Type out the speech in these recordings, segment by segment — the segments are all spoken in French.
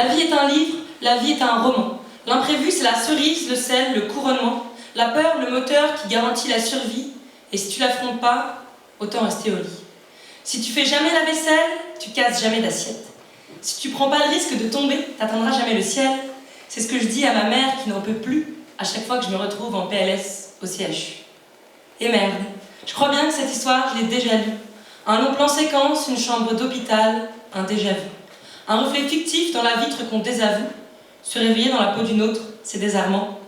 La vie est un livre, la vie est un roman. L'imprévu, c'est la cerise, le sel, le couronnement. La peur, le moteur qui garantit la survie. Et si tu l'affrontes pas, autant rester au lit. Si tu fais jamais la vaisselle, tu casses jamais d'assiette. Si tu prends pas le risque de tomber, t'atteindras jamais le ciel. C'est ce que je dis à ma mère qui n'en peut plus à chaque fois que je me retrouve en PLS au CHU. Et merde, je crois bien que cette histoire, je l'ai déjà lue. Un long plan séquence, une chambre d'hôpital, un déjà-vu. Un reflet fictif dans la vitre qu'on désavoue. Se réveiller dans la peau d'une autre, c'est désarmant.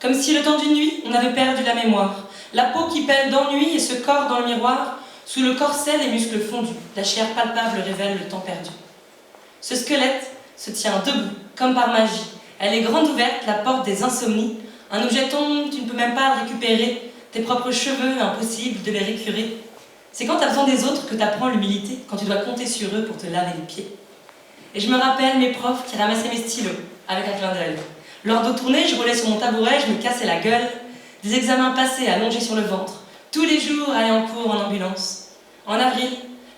Comme si le temps d'une nuit, on avait perdu la mémoire. La peau qui pèle d'ennui et ce corps dans le miroir. Sous le corset, les muscles fondus. La chair palpable révèle le temps perdu. Ce squelette se tient debout, comme par magie. Elle est grande ouverte, la porte des insomnies. Un objet tombe, tu ne peux même pas le récupérer. Tes propres cheveux, impossible de les récurer. C'est quand tu as besoin des autres que tu apprends l'humilité, quand tu dois compter sur eux pour te laver les pieds. Et je me rappelle mes profs qui ramassaient mes stylos, avec un clin d'œil. Lors de tournées, je roulais sur mon tabouret, je me cassais la gueule. Des examens passés allongés sur le ventre. Tous les jours, aller en cours en ambulance. En avril,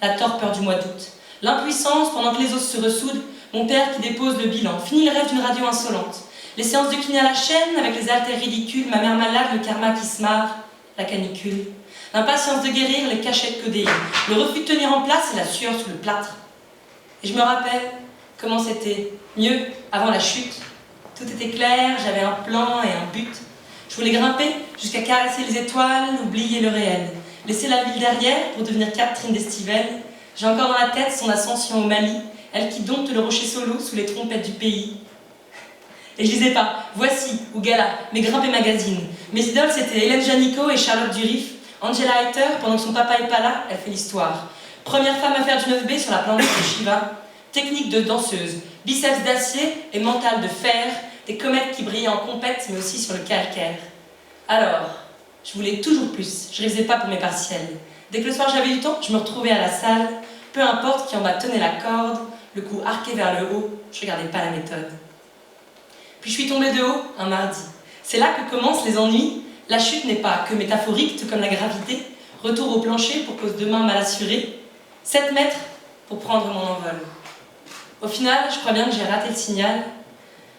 la torpeur du mois d'août. L'impuissance pendant que les os se ressoudent. Mon père qui dépose le bilan. Fini le rêve d'une radio insolente. Les séances de kiné à la chaîne avec les haltères ridicules. Ma mère malade, le karma qui se marre. La canicule. L'impatience de guérir, les cachettes codées. Le refus de tenir en place et la sueur sous le plâtre. Et je me rappelle comment c'était mieux avant la chute. Tout était clair, j'avais un plan et un but. Je voulais grimper jusqu'à caresser les étoiles, oublier le réel. Laisser la ville derrière pour devenir Catherine d'Estivelle. J'ai encore dans la tête son ascension au Mali, elle qui dompte le rocher solo sous les trompettes du pays. Et je disais pas Voici ou Gala, mes grimpes et magazines. Mes idoles c'était Hélène Janico et Charlotte Durif. Angela Heiter, pendant que son papa est pas là, elle fait l'histoire. Première femme à faire du 9B sur la planète de Shiva. Technique de danseuse, biceps d'acier et mental de fer, des comètes qui brillaient en compète mais aussi sur le calcaire. Alors, je voulais toujours plus, je révisais pas pour mes partiels. Dès que le soir j'avais du temps, je me retrouvais à la salle, peu importe qui en bas tenait la corde, le cou arqué vers le haut, je regardais pas la méthode. Puis je suis tombée de haut un mardi. C'est là que commencent les ennuis. La chute n'est pas que métaphorique, tout comme la gravité. Retour au plancher pour cause de main mal assurée. 7 mètres pour prendre mon envol. Au final, je crois bien que j'ai raté le signal.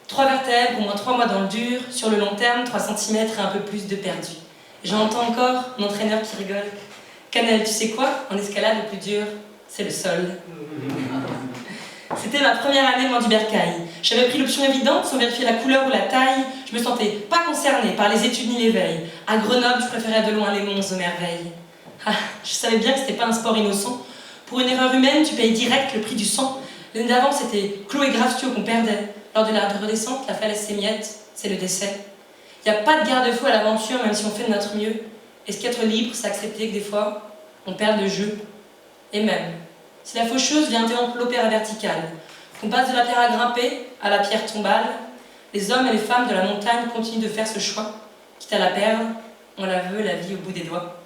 3 vertèbres, au moins 3 mois dans le dur. Sur le long terme, 3 cm et un peu plus de perdu. J'entends encore mon entraîneur qui rigole. Canel, tu sais quoi? En escalade, le plus dur, c'est le sol. C'était ma première année loin du bercail. J'avais pris l'option évidente, sans vérifier la couleur ou la taille. Je me sentais pas concernée par les études ni l'éveil. À Grenoble, je préférais de loin les monts aux merveilles. Ah, je savais bien que c'était pas un sport innocent. Pour une erreur humaine, tu payes direct le prix du sang. L'année d'avant, c'était Chloé Graftio qu'on perdait. Lors de la redescente, la falaise s'émiette, c'est le décès. Il n'y a pas de garde-fou à l'aventure, même si on fait de notre mieux. Est-ce qu'être libre, c'est accepter que des fois, on perd le jeu? Et même, si la faucheuse vient interrompre l'opéra vertical, qu'on passe de la pierre à grimper à la pierre tombale, les hommes et les femmes de la montagne continuent de faire ce choix. Quitte à la perdre, on la veut, la vie au bout des doigts.